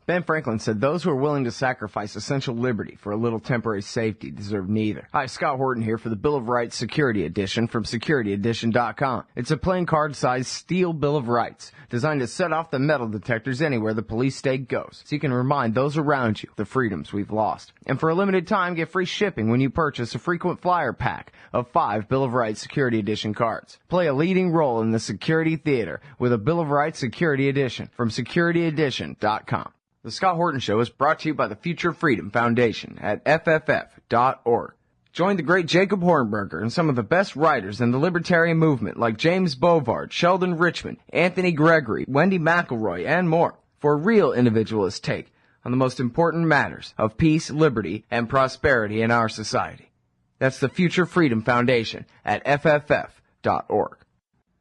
Ben Franklin said those who are willing to sacrifice essential liberty for a little temporary safety deserve neither. Hi, Scott Horton here for the Bill of Rights Security Edition from SecurityEdition.com. It's a playing card-sized steel Bill of Rights designed to set off the metal detectors anywhere the police state goes, so you can remind those around you the freedoms we've lost. And for a limited time, get free shipping when you purchase a frequent flyer pack of 5 Bill of Rights Security Edition cards. Play a leading role in the security theater with a Bill of Rights Security Edition from SecurityEdition.com. The Scott Horton Show is brought to you by the Future Freedom Foundation at FFF.org. Join the great Jacob Hornberger and some of the best writers in the libertarian movement like James Bovard, Sheldon Richman, Anthony Gregory, Wendy McElroy, and more for a real individualist take on the most important matters of peace, liberty, and prosperity in our society. That's the Future Freedom Foundation at FFF.org.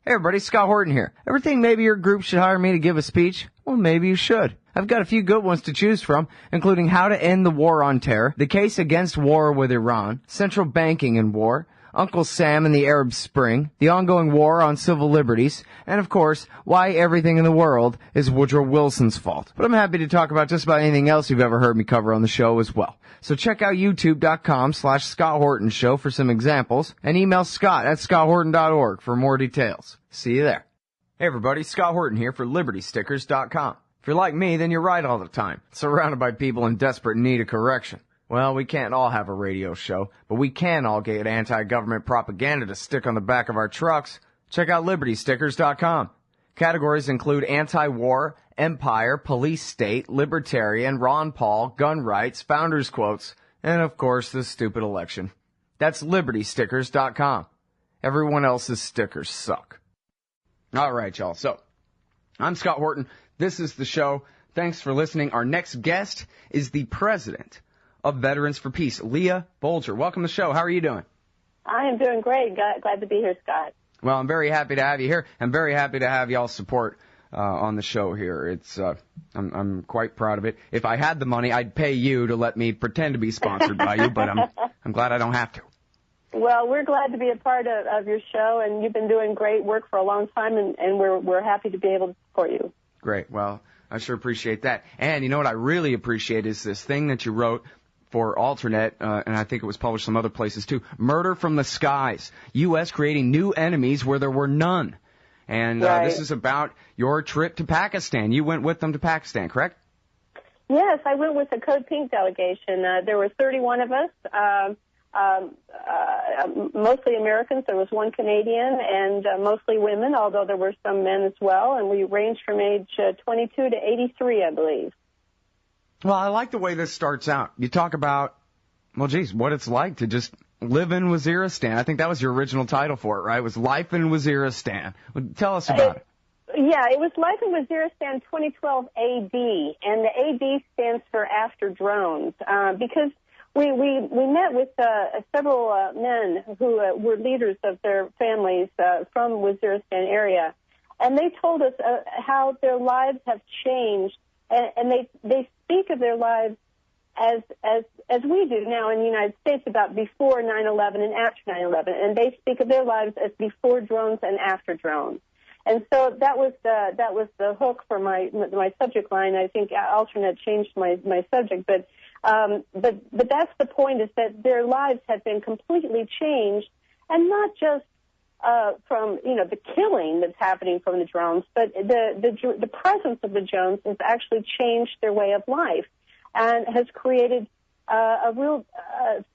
Hey everybody, Scott Horton here. Ever think maybe your group should hire me to give a speech? Well, maybe you should. I've got a few good ones to choose from, including how to end the war on terror, the case against war with Iran, central banking and war, Uncle Sam and the Arab Spring, the ongoing war on civil liberties, and of course, why everything in the world is Woodrow Wilson's fault. But I'm happy to talk about just about anything else you've ever heard me cover on the show as well. So check out youtube.com/Scott Horton Show for some examples, and email scott@scotthorton.org for more details. See you there. Hey everybody, Scott Horton here for LibertyStickers.com. If you're like me, then you're right all the time, surrounded by people in desperate need of correction. Well, we can't all have a radio show, but we can all get anti-government propaganda to stick on the back of our trucks. Check out LibertyStickers.com. Categories include anti-war, empire, police state, libertarian, Ron Paul, gun rights, founders quotes, and of course the stupid election. That's LibertyStickers.com. Everyone else's stickers suck. All right, y'all. So, I'm Scott Horton. This is the show. Thanks for listening. Our next guest is the president of Veterans for Peace, Leah Bolger. Welcome to the show. How are you doing? I am doing great. Glad to be here, Scott. Well, I'm very happy to have you here. I'm very happy to have y'all's support on the show here. It's I'm quite proud of it. If I had the money, I'd pay you to let me pretend to be sponsored by you, but I'm glad I don't have to. Well, we're glad to be a part of your show, and you've been doing great work for a long time, and we're happy to be able to support you. Great. Well, I sure appreciate that. And you know what I really appreciate is this thing that you wrote for Alternate, and I think it was published some other places too, Murder from the Skies, U.S. creating new enemies where there were none. And right. This is about your trip to Pakistan. You went with them to Pakistan, correct? Yes, I went with the CODEPINK delegation. There were 31 of us, mostly Americans. There was one Canadian, and mostly women, although there were some men as well. And we ranged from age 22 to 83, I believe. Well, I like the way this starts out. You talk about, well, geez, what it's like to just live in Waziristan. I think that was your original title for it, right? It was Life in Waziristan. Well, tell us about it. Yeah, it was Life in Waziristan 2012 AD, and the AD stands for After Drones, because we met with several men who were leaders of their families from Waziristan area, and they told us how their lives have changed, and they speak of their lives as we do now in the United States about before 9/11 and after 9/11, and they speak of their lives as before drones and after drones. And so that was the hook for my subject line. I think Alternate changed my subject, but that's the point, is that their lives have been completely changed, and not just from the killing that's happening from the drones, but the presence of the drones has actually changed their way of life, and has created a real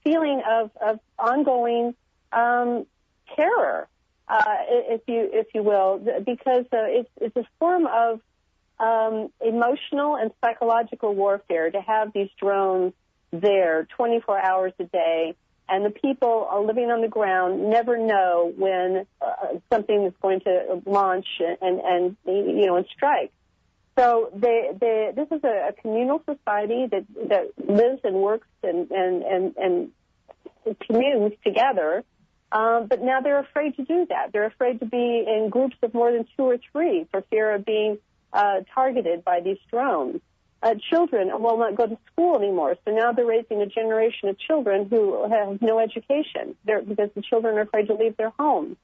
feeling of ongoing terror. If you will, because it's a form of emotional and psychological warfare to have these drones there 24 hours a day, and the people living on the ground never know when something is going to launch and strike. So this is a communal society that lives and works and communes together. But now they're afraid to do that. They're afraid to be in groups of more than 2 or 3 for fear of being targeted by these drones. Children will not go to school anymore, so now they're raising a generation of children who have no education because the children are afraid to leave their homes.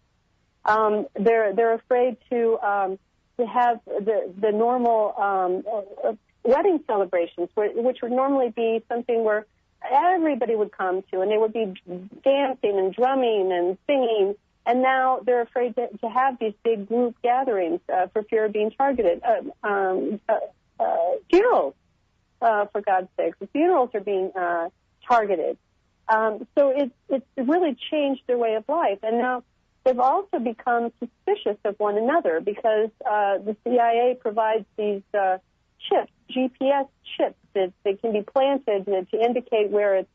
They're afraid to have the normal wedding celebrations, which would normally be something where everybody would come to, and they would be dancing and drumming and singing. And now they're afraid to have these big group gatherings for fear of being targeted. Funerals, for God's sakes, the funerals are being targeted. So it's really changed their way of life. And now they've also become suspicious of one another because the CIA provides these chips, GPS chips, that they can be planted to indicate where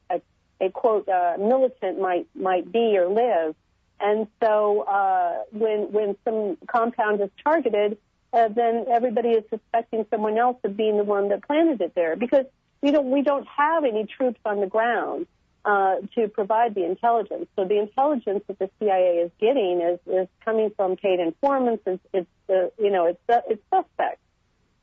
a quote, militant might be or live. And so when some compound is targeted, then everybody is suspecting someone else of being the one that planted it there, because we don't have any troops on the ground to provide the intelligence. So the intelligence that the CIA is getting is coming from paid informants. It's suspect.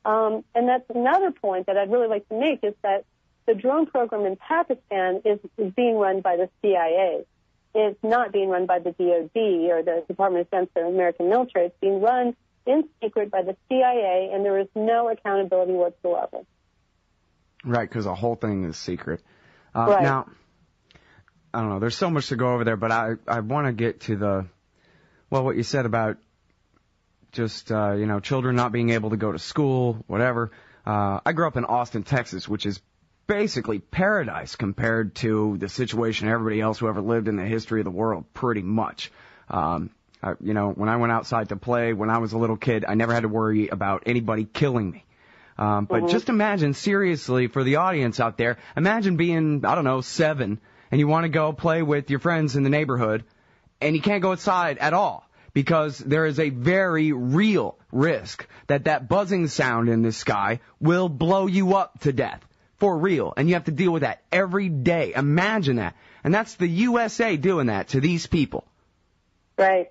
And that's another point that I'd really like to make, is that the drone program in Pakistan is being run by the CIA. It's not being run by the DoD or the Department of Defense or American military. It's being run in secret by the CIA, and there is no accountability whatsoever. Right, because the whole thing is secret. Right. Now, I don't know, there's so much to go over there, but I want to get to what you said about just, children not being able to go to school, whatever. I grew up in Austin, Texas, which is basically paradise compared to the situation everybody else who ever lived in the history of the world, pretty much. When I went outside to play when I was a little kid, I never had to worry about anybody killing me. But just imagine, seriously, for the audience out there, imagine being, 7, and you want to go play with your friends in the neighborhood, and you can't go outside at all, because there is a very real risk that buzzing sound in the sky will blow you up to death. For real. And you have to deal with that every day. Imagine that. And that's the USA doing that to these people. Right.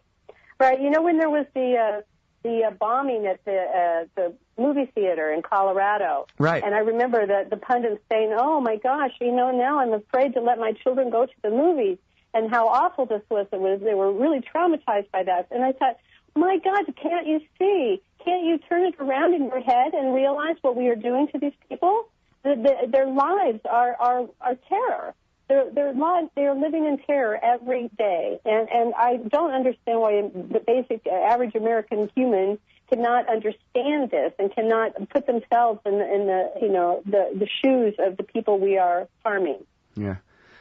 Right. When there was the bombing at the movie theater in Colorado. Right. And I remember the pundits saying, oh, my gosh, now I'm afraid to let my children go to the movies, and how awful this was. They were really traumatized by that. And I thought, my God, can't you see? Can't you turn it around in your head and realize what we are doing to these people? Their lives are terror. Their lives, they are living in terror every day. And I don't understand why the basic average American human cannot understand this and cannot put themselves in the shoes of the people we are harming. Yeah.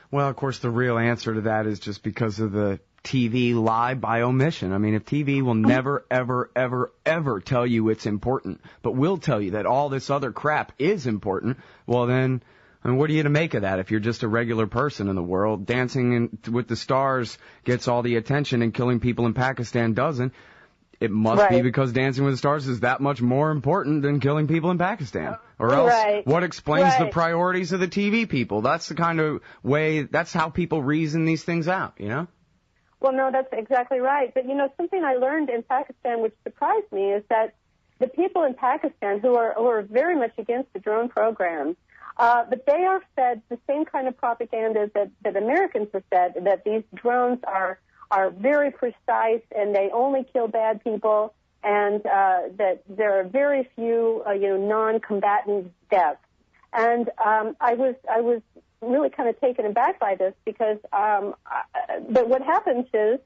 Well, of course, the real answer to that is just because of the TV lie by omission. I mean, if TV will never, ever, ever, ever tell you it's important, but will tell you that all this other crap is important, well then, what are you to make of that if you're just a regular person in the world? Dancing with the Stars gets all the attention and killing people in Pakistan doesn't. It must be because Dancing with the Stars is that much more important than killing people in Pakistan. Or else, what explains the priorities of the TV people? That's the kind of way, that's how people reason these things out, Well, no, that's exactly right. But, something I learned in Pakistan which surprised me is that the people in Pakistan who are very much against the drone program, but they are fed the same kind of propaganda that Americans are fed, that these drones are very precise and they only kill bad people, and that there are very few, non-combatant deaths. And I was really kind of taken aback by this because but what happens is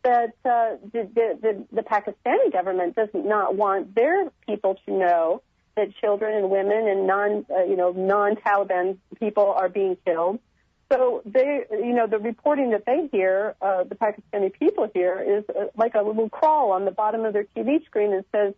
that the Pakistani government does not want their people to know that children and women and non-Taliban people are being killed. So the reporting that they hear, the Pakistani people hear, is like a little crawl on the bottom of their TV screen that says,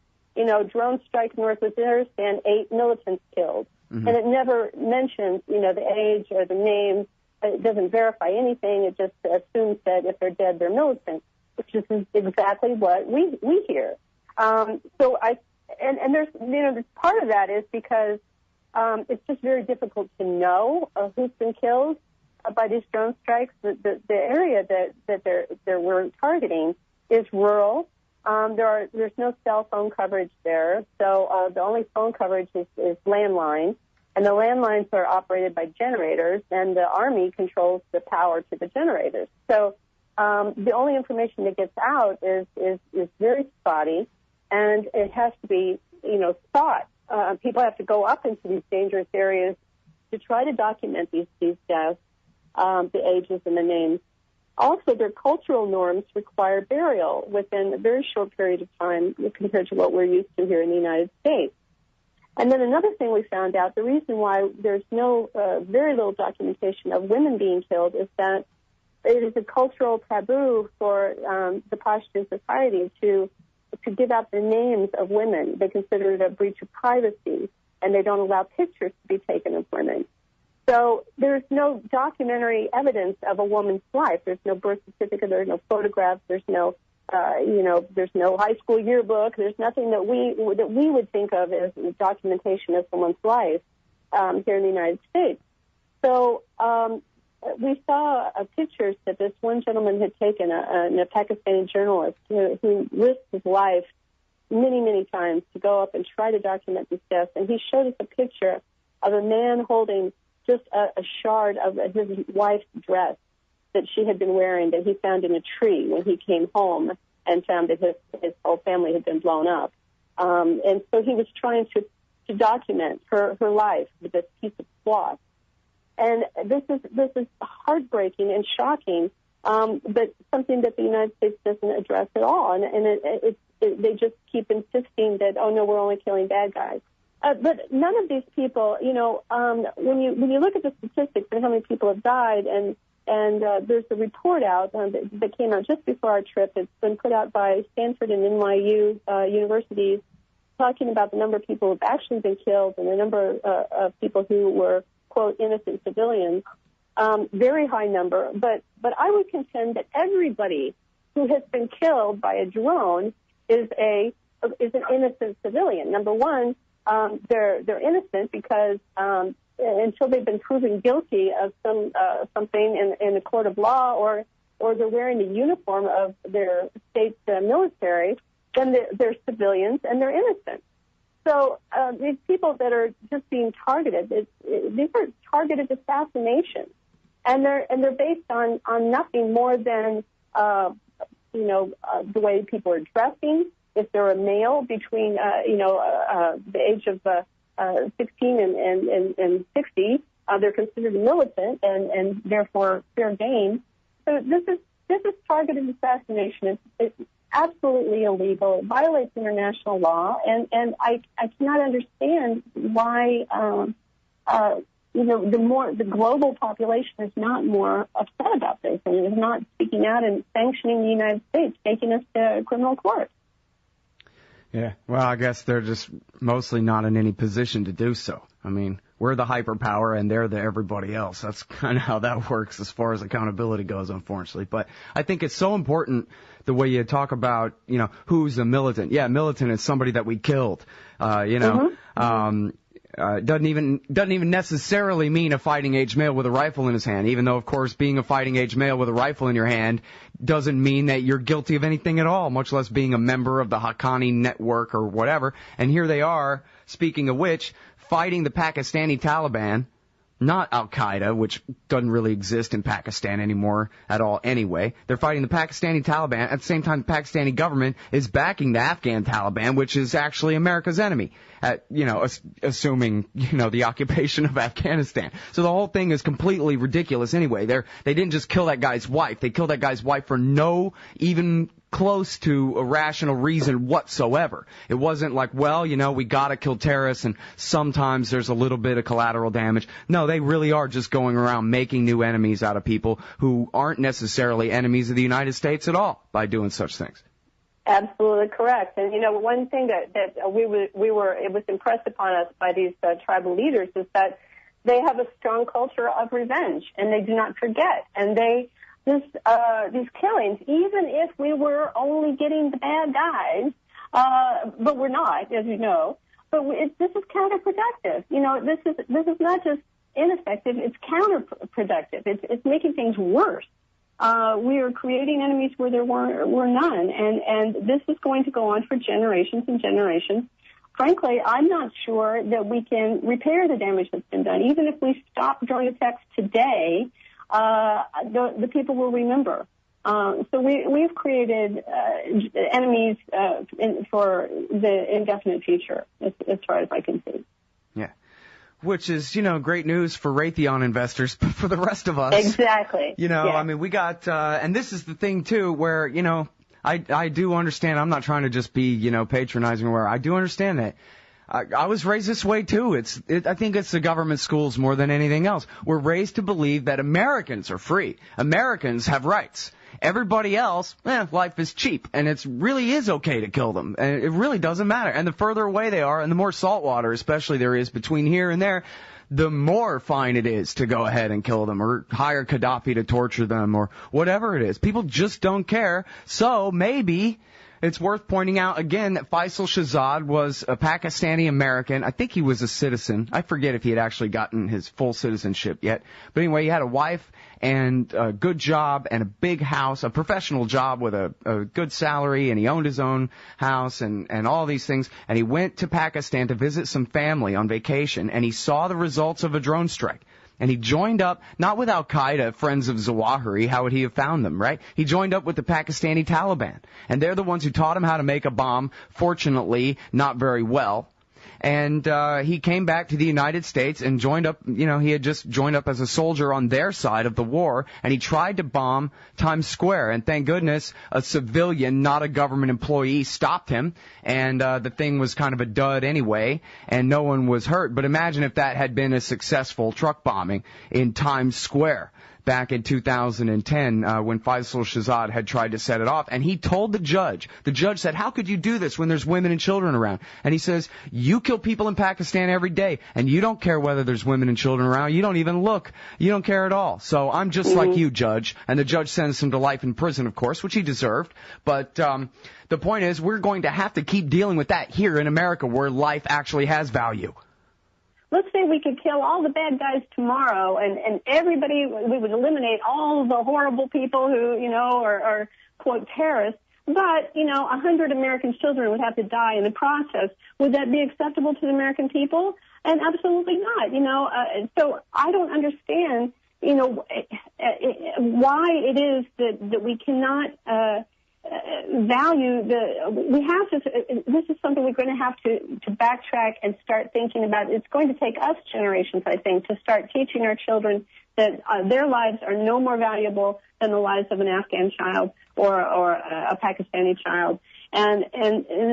drone strike North Waziristan, 8 militants killed. Mm-hmm. And it never mentions, the age or the name. It doesn't verify anything. It just assumes that if they're dead, they're militants, which is exactly what we hear. And there's part of that is because it's just very difficult to know who's been killed by these drone strikes. The area that we're targeting is rural. There's no cell phone coverage there, so the only phone coverage is landline, and the landlines are operated by generators, and the Army controls the power to the generators. So the only information that gets out is very spotty, and it has to be thought people have to go up into these dangerous areas to try to document these deaths, the ages and the names. Also, their cultural norms require burial within a very short period of time compared to what we're used to here in the United States. And then another thing we found out, the reason why there's very little documentation of women being killed is that it is a cultural taboo for the Pashtun society to give out the names of women. They consider it a breach of privacy, and they don't allow pictures to be taken of women. So there's no documentary evidence of a woman's life. There's no birth certificate. There's no photographs. There's no, there's no high school yearbook. There's nothing that we would think of as documentation of someone's life here in the United States. So we saw pictures that this one gentleman had taken, a Pakistani journalist who risked his life many, many times to go up and try to document these deaths. And he showed us a picture of a man holding just a shard of his wife's dress that she had been wearing that he found in a tree when he came home and found that his whole family had been blown up. And so he was trying to document her life with this piece of cloth. And this is heartbreaking and shocking, but something that the United States doesn't address at all. And they just keep insisting that, oh, no, we're only killing bad guys. But none of these people, when you look at the statistics and how many people have died, and there's a report out that came out just before our trip. It's been put out by Stanford and NYU universities, talking about the number of people who have actually been killed and the number of people who were, quote, innocent civilians. Very high number. But I would contend that everybody who has been killed by a drone is an innocent civilian. Number one, they're innocent because until they've been proven guilty of something in a court of law, or they're wearing the uniform of their state's military, then they're civilians and they're innocent. So these people that are just being targeted, these are targeted assassinations, and they're based on nothing more than the way people are dressing. If they're a male between the age of 16 and 60, they're considered militant and therefore fair game. So this is targeted assassination. It's absolutely illegal. It violates international law, and I cannot understand why the global population is not more upset about this and is not speaking out and sanctioning the United States, taking us to criminal court. Yeah, well, I guess they're just mostly not in any position to do so. I mean, we're the hyperpower and they're the everybody else. That's kind of how that works as far as accountability goes, unfortunately. But I think it's so important the way you talk about, who's a militant. Yeah, militant is somebody that we killed. Doesn't even necessarily mean a fighting age male with a rifle in his hand, even though, of course, being a fighting age male with a rifle in your hand doesn't mean that you're guilty of anything at all, much less being a member of the Haqqani network or whatever. And here they are, speaking of which, fighting the Pakistani Taliban, not Al-Qaeda, which doesn't really exist in Pakistan anymore at all anyway. They're fighting the Pakistani Taliban. At the same time, the Pakistani government is backing the Afghan Taliban, which is actually America's enemy, assuming, the occupation of Afghanistan. So the whole thing is completely ridiculous anyway. They didn't just kill that guy's wife. They killed that guy's wife for no even close to a rational reason whatsoever. It wasn't like, we gotta kill terrorists and sometimes there's a little bit of collateral damage. No, they really are just going around making new enemies out of people who aren't necessarily enemies of the United States at all by doing such things. Absolutely correct. And one thing that it was impressed upon us by these tribal leaders is that they have a strong culture of revenge and they do not forget. And these killings, even if we were only getting the bad guys, but we're not, as you know. But this is counterproductive. This is not just ineffective; it's counterproductive. It's making things worse. We are creating enemies where there were none, and this is going to go on for generations and generations. Frankly, I'm not sure that we can repair the damage that's been done. Even if we stop drone attacks today, the people will remember. So we've created enemies for the indefinite future, as far as I can see. Yeah. Which is, great news for Raytheon investors, but for the rest of us. Exactly. I mean, we got, and this is the thing, too, where, I do understand. I'm not trying to just be, patronizing or whatever. I do understand that. I was raised this way, too. I think it's the government schools more than anything else. We're raised to believe that Americans are free. Americans have rights. Everybody else, life is cheap, and it really is okay to kill them. And it really doesn't matter. And the further away they are, and the more salt water especially there is between here and there, the more fine it is to go ahead and kill them or hire Gaddafi to torture them or whatever it is. People just don't care. So maybe it's worth pointing out again that Faisal Shahzad was a Pakistani American. I think he was a citizen. I forget if he had actually gotten his full citizenship yet. But anyway, he had a wife and a good job and a big house, a professional job with a good salary, and he owned his own house and all these things. And he went to Pakistan to visit some family on vacation, and he saw the results of a drone strike. And he joined up, not with Al-Qaeda, friends of Zawahiri, how would he have found them, right? He joined up with the Pakistani Taliban. And they're the ones who taught him how to make a bomb, fortunately, not very well. And he came back to the United States and joined up, he had just joined up as a soldier on their side of the war, and he tried to bomb Times Square. And thank goodness a civilian, not a government employee, stopped him, and the thing was kind of a dud anyway, and no one was hurt. But imagine if that had been a successful truck bombing in Times Square back in 2010 when Faisal Shahzad had tried to set it off. And he told the judge said, how could you do this when there's women and children around? And he says, you kill people in Pakistan every day, and you don't care whether there's women and children around. You don't even look. You don't care at all. So I'm just like you, Judge. And the judge sentenced him to life in prison, of course, which he deserved. But the point is, we're going to have to keep dealing with that here in America, where life actually has value. Let's say we could kill all the bad guys tomorrow, and everybody, we would eliminate all the horrible people who, are quote, terrorists, but, 100 American children would have to die in the process. Would that be acceptable to the American people? And absolutely not, so I don't understand, why it is that we cannot, value this is something we're going to have to backtrack and start thinking about. It's going to take us generations, I think, to start teaching our children that their lives are no more valuable than the lives of an Afghan child or a Pakistani child. And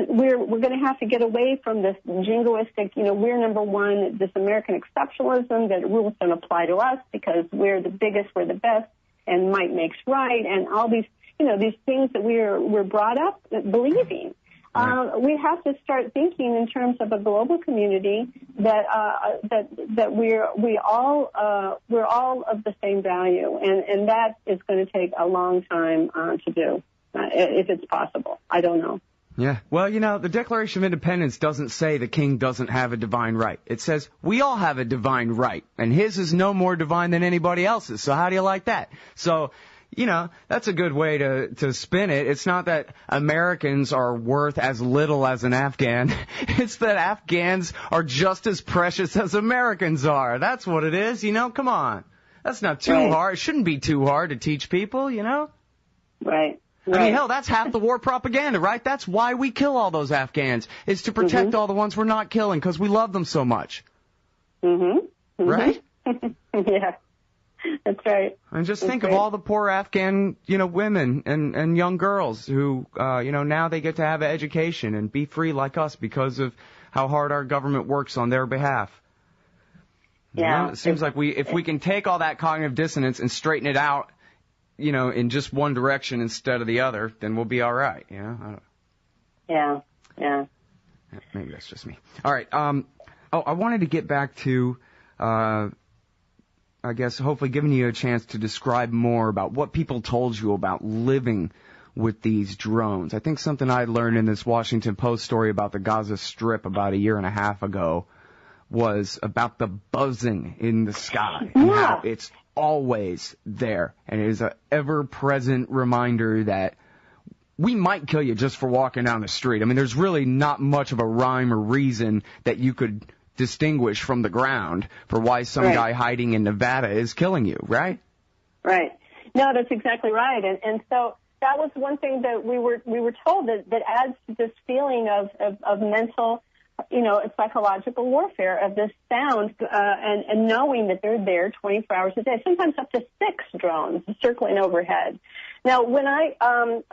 we're going to have to get away from this jingoistic, we're number one, this American exceptionalism that rules don't apply to us because we're the biggest, we're the best, and might makes right, and all these these things that we're brought up believing. We have to start thinking in terms of a global community that we're all of the same value, and that is going to take a long time to do, if it's possible. I don't know. Yeah. Well, the Declaration of Independence doesn't say the king doesn't have a divine right. It says we all have a divine right, and his is no more divine than anybody else's. So how do you like that? So, that's a good way to spin it. It's not that Americans are worth as little as an Afghan. It's that Afghans are just as precious as Americans are. That's what it is, Come on. That's not too hard. It shouldn't be too hard to teach people, Right. I mean, hell, that's half the war propaganda, right? That's why we kill all those Afghans, is to protect all the ones we're not killing because we love them so much. Right? Yeah. That's right. And just think of all the poor Afghan, women and young girls who, now they get to have an education and be free like us because of how hard our government works on their behalf. Yeah. It seems like if we can take all that cognitive dissonance and straighten it out, in just one direction instead of the other, then we'll be all right. Yeah. Maybe that's just me. All right. I wanted to get back to, I guess, hopefully giving you a chance to describe more about what people told you about living with these drones. I think something I learned in this Washington Post story about the Gaza Strip about a year and a half ago was about the buzzing in the sky and how it's always there. And it is an ever-present reminder that we might kill you just for walking down the street. I mean, there's really not much of a rhyme or reason that you could distinguish from the ground for why some guy hiding in Nevada is killing you, right? Right. No, that's exactly right. And so that was one thing that we were told that adds to this feeling of mental, psychological warfare, of this sound and knowing that they're there 24 hours a day, sometimes up to 6 drones circling overhead. Now, when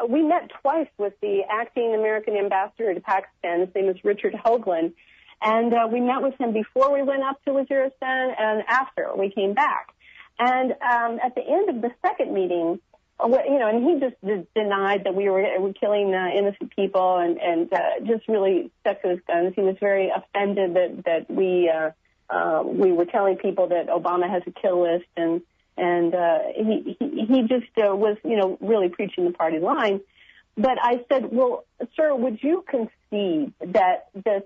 we met twice with the acting American ambassador to Pakistan. His name is Richard Hoagland. And we met with him before we went up to Waziristan and after we came back. And at the end of the second meeting, and he just denied that we were killing innocent people and just really stuck to his guns. He was very offended that we were telling people that Obama has a kill list, and he just was really preaching the party line. But I said, well, sir, would you concede that this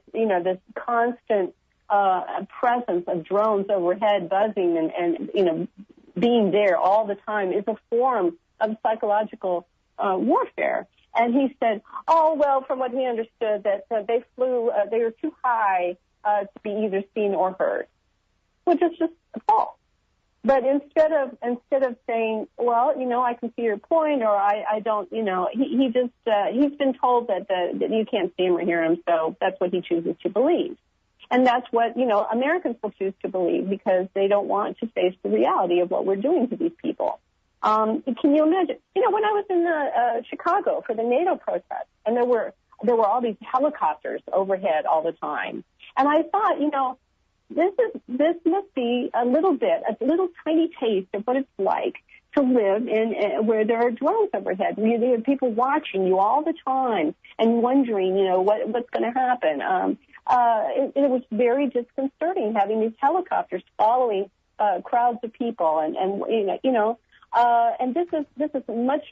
constant presence of drones overhead buzzing and being there all the time is a form of psychological warfare? And he said, oh, well, from what he understood, that they were too high to be either seen or heard, which is just false. But instead of saying, well, I can see your point, or I don't, he's been told that you can't see him or hear him, so that's what he chooses to believe. And that's what, Americans will choose to believe because they don't want to face the reality of what we're doing to these people. Can you imagine? When I was in Chicago for the NATO protest, and there were all these helicopters overhead all the time, and I thought, this must be a little tiny taste of what it's like to live in where there are drones overhead. There are people watching you all the time and wondering, what's going to happen. It was very disconcerting having these helicopters following crowds of people, and this is much.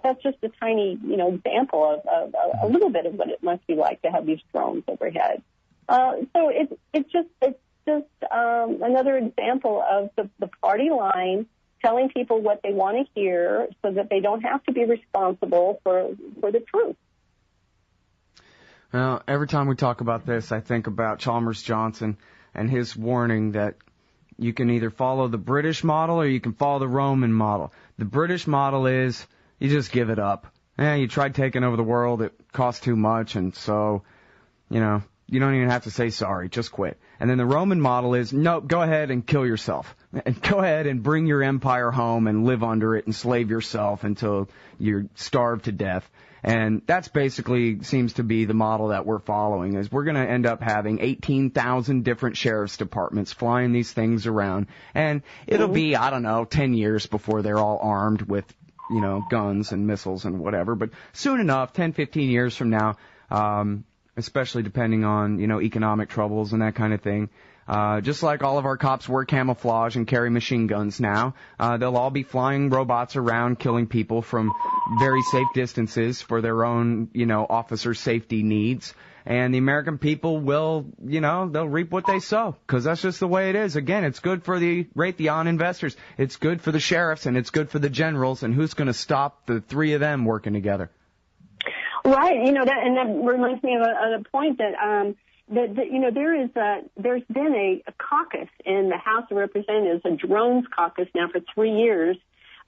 That's just a tiny, example of a little bit of what it must be like to have these drones overhead. So it's just another example of the party line telling people what they want to hear so that they don't have to be responsible for the truth. Well, every time we talk about this, I think about Chalmers Johnson and his warning that you can either follow the British model or you can follow the Roman model. The British model is you just give it up. You tried taking over the world, it cost too much, and so, you don't even have to say sorry, just quit. And then the Roman model is, no, go ahead and kill yourself. And go ahead and bring your empire home and live under it and slave yourself until you're starved to death. And that's basically seems to be the model that we're following, is we're going to end up having 18,000 different sheriff's departments flying these things around. And it'll be, 10 years before they're all armed with, guns and missiles and whatever. But soon enough, 10, 15 years from now, especially depending on, economic troubles and that kind of thing. Just like all of our cops wear camouflage and carry machine guns now, they'll all be flying robots around killing people from very safe distances for their own, officer safety needs. And the American people will, they'll reap what they sow, because that's just the way it is. Again, it's good for the Raytheon investors. It's good for the sheriffs, and it's good for the generals. And who's going to stop the three of them working together? Right, that reminds me of a point that there's been a caucus in the House of Representatives, a drones caucus now for 3 years,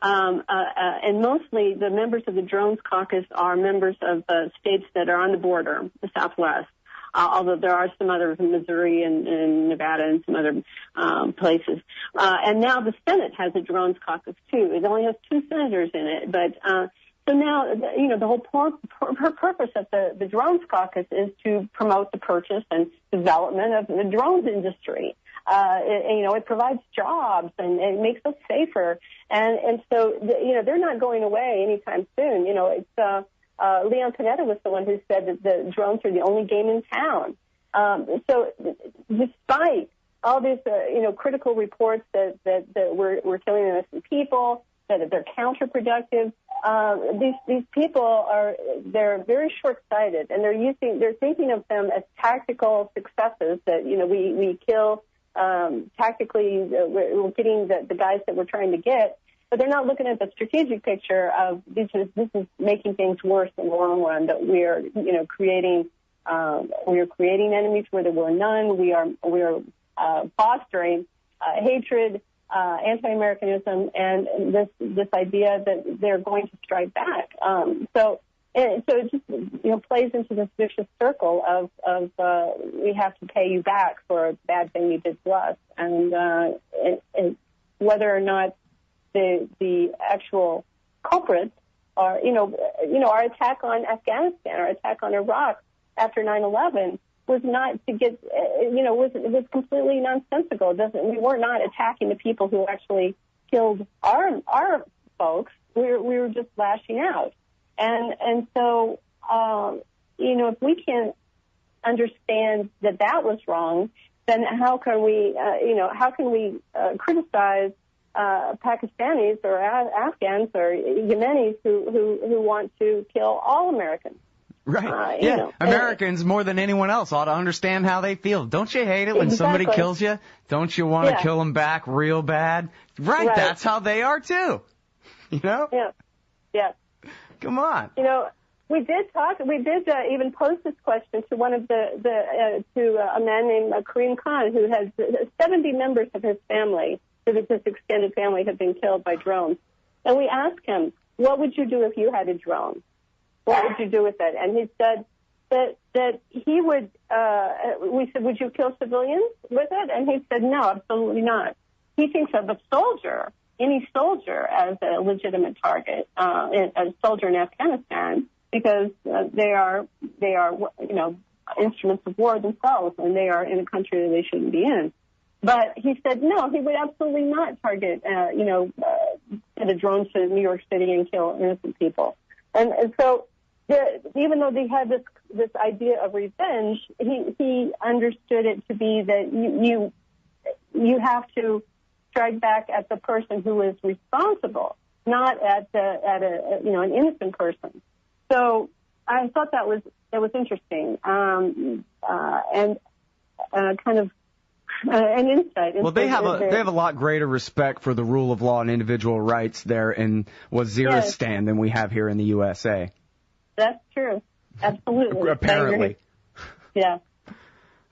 and mostly the members of the drones caucus are members of states that are on the border, the Southwest. Although there are some others in Missouri and Nevada and some other places. And now the Senate has a drones caucus too. It only has 2 senators in it, but so now, the whole purpose of the drones caucus is to promote the purchase and development of the drones industry. It provides jobs and it makes us safer. And so, they're not going away anytime soon. It's Leon Panetta was the one who said that the drones are the only game in town. So despite all these, critical reports that we're killing innocent people, that they're counterproductive, these people they're very short-sighted, and they're thinking of them as tactical successes that, we kill, tactically, we're getting the guys that we're trying to get, but they're not looking at the strategic picture of this is making things worse in the long run, that we are, creating enemies where there were none. We are fostering hatred, anti-Americanism and this idea that they're going to strike back. So it just plays into this vicious circle of we have to pay you back for a bad thing you did to us, and whether or not the actual culprits are our attack on Afghanistan, our attack on Iraq after 9/11 was not to get was completely nonsensical. We were not attacking the people who actually killed our folks. We were just lashing out. And so, if we can't understand that was wrong, then how can we criticize Pakistanis or Afghans or Yemenis who want to kill all Americans? Right. Americans more than anyone else ought to understand how they feel. Don't you hate it when somebody kills you? Don't you want to kill them back real bad? Right. That's how they are too. Yeah. Yeah. Come on. We did even pose this question to one of to a man named Kareem Khan, who has 70 members of his family, his extended family, have been killed by drones. And we asked him, what would you do if you had a drone? What would you do with it? And he said that he would, we said, would you kill civilians with it? And he said, no, absolutely not. He thinks of a soldier, any soldier, as a legitimate target, a soldier in Afghanistan, because they are instruments of war themselves, and they are in a country that they shouldn't be in. But he said, no, he would absolutely not target, send a drone to New York City and kill innocent people. And so, even though they had this idea of revenge, he understood it to be that you have to strike back at the person who is responsible, not at an innocent person. So I thought that was interesting, and kind of an insight. Well, they have a lot greater respect for the rule of law and individual rights there in Waziristan than we have here in the USA. That's true. Absolutely. Apparently. Yeah.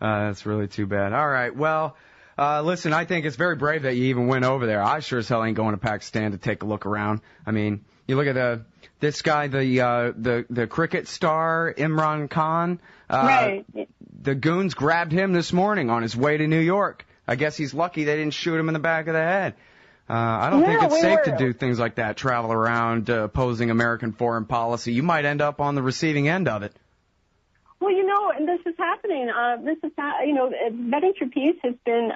That's really too bad. All right. Well, listen, I think it's very brave that you even went over there. I sure as hell ain't going to Pakistan to take a look around. I mean, you look at this guy, the cricket star Imran Khan. Right. The goons grabbed him this morning on his way to New York. I guess he's lucky they didn't shoot him in the back of the head. I don't think it's safe to do things like that, travel around opposing American foreign policy. You might end up on the receiving end of it. Well, and this is happening. Veterans for Peace has been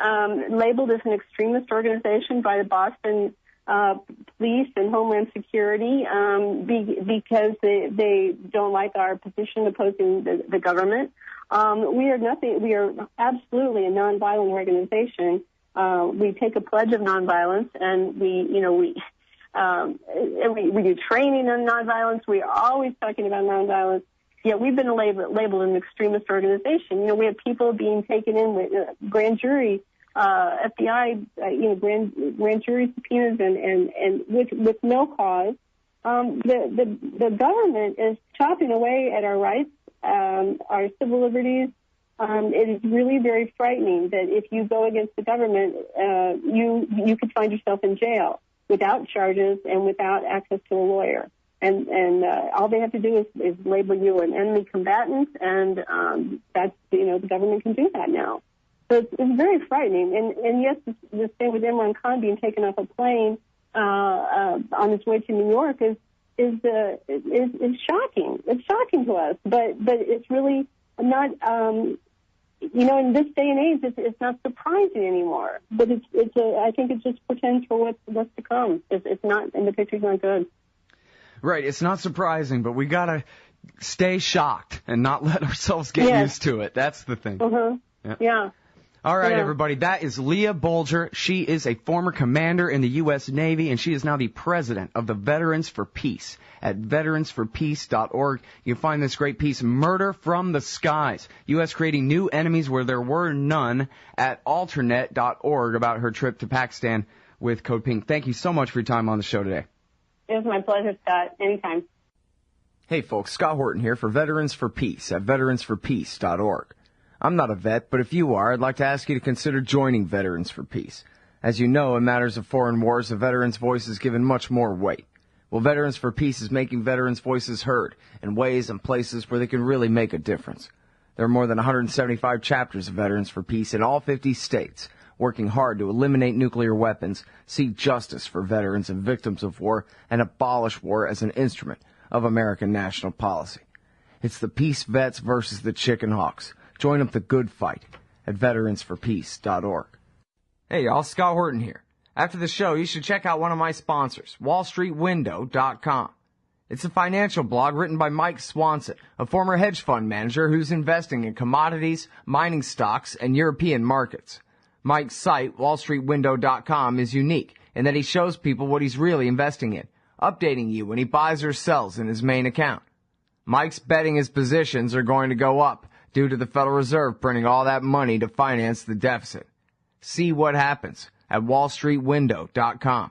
labeled as an extremist organization by the Boston police and Homeland Security because they don't like our position opposing the government. We are nothing. We are absolutely a nonviolent organization. We take a pledge of nonviolence, and we do training on nonviolence. We are always talking about nonviolence. Yet we've been labeled an extremist organization. We have people being taken in with grand jury, FBI, grand jury subpoenas, and with no cause. The government is chopping away at our rights, our civil liberties. It is really very frightening that if you go against the government, you could find yourself in jail without charges and without access to a lawyer. And all they have to do is label you an enemy combatant, and that's the government can do that now. So it's very frightening. And yes, the thing with Imran Khan being taken off a plane on his way to New York is shocking. It's shocking to us, but it's really not. In this day and age, it's not surprising anymore. But I think it just portends for what's to come. It's not, and the picture's not good. Right, it's not surprising, but we gotta stay shocked and not let ourselves get used to it. That's the thing. Yeah. All right, everybody, that is Leah Bolger. She is a former commander in the U.S. Navy, and she is now the president of the Veterans for Peace at veteransforpeace.org. You can find this great piece, Murder from the Skies, U.S. Creating New Enemies Where There Were None, at alternate.org, about her trip to Pakistan with Code Pink. Thank you so much for your time on the show today. It was my pleasure, Scott. Anytime. Hey, folks, Scott Horton here for Veterans for Peace at veteransforpeace.org. I'm not a vet, but if you are, I'd like to ask you to consider joining Veterans for Peace. As you know, in matters of foreign wars, a veteran's voice is given much more weight. Well, Veterans for Peace is making veterans' voices heard in ways and places where they can really make a difference. There are more than 175 chapters of Veterans for Peace in all 50 states, working hard to eliminate nuclear weapons, seek justice for veterans and victims of war, and abolish war as an instrument of American national policy. It's the Peace Vets versus the Chicken Hawks. Join up the good fight at veteransforpeace.org. Hey y'all, Scott Horton here. After the show, you should check out one of my sponsors, wallstreetwindow.com. It's a financial blog written by Mike Swanson, a former hedge fund manager who's investing in commodities, mining stocks, and European markets. Mike's site, wallstreetwindow.com, is unique in that he shows people what he's really investing in, updating you when he buys or sells in his main account. Mike's betting his positions are going to go up due to the Federal Reserve printing all that money to finance the deficit. See what happens at wallstreetwindow.com.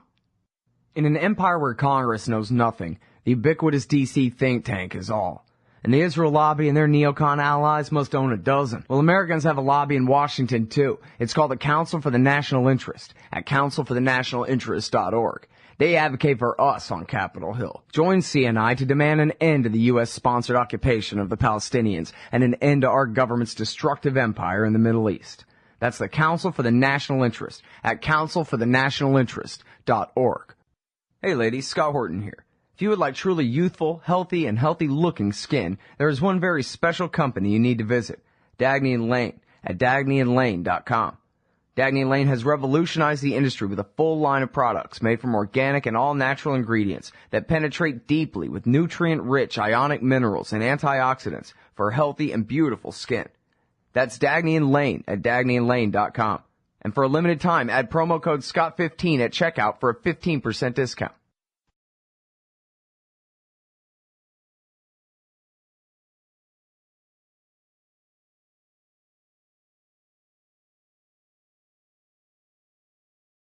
In an empire where Congress knows nothing, the ubiquitous D.C. think tank is all. And the Israel lobby and their neocon allies must own a dozen. Well, Americans have a lobby in Washington, too. It's called the Council for the National Interest at councilforthenationalinterest.org. They advocate for us on Capitol Hill. Join CNI to demand an end to the U.S.-sponsored occupation of the Palestinians and an end to our government's destructive empire in the Middle East. That's the Council for the National Interest at councilforthenationalinterest.org. Hey ladies, Scott Horton here. If you would like truly youthful, healthy, and healthy-looking skin, there is one very special company you need to visit, Dagny & Lane at dagnyandlane.com. Dagny & Lane has revolutionized the industry with a full line of products made from organic and all-natural ingredients that penetrate deeply with nutrient-rich ionic minerals and antioxidants for healthy and beautiful skin. That's Dagny & Lane at dagnyandlane.com. And for a limited time, add promo code SCOTT15 at checkout for a 15% discount.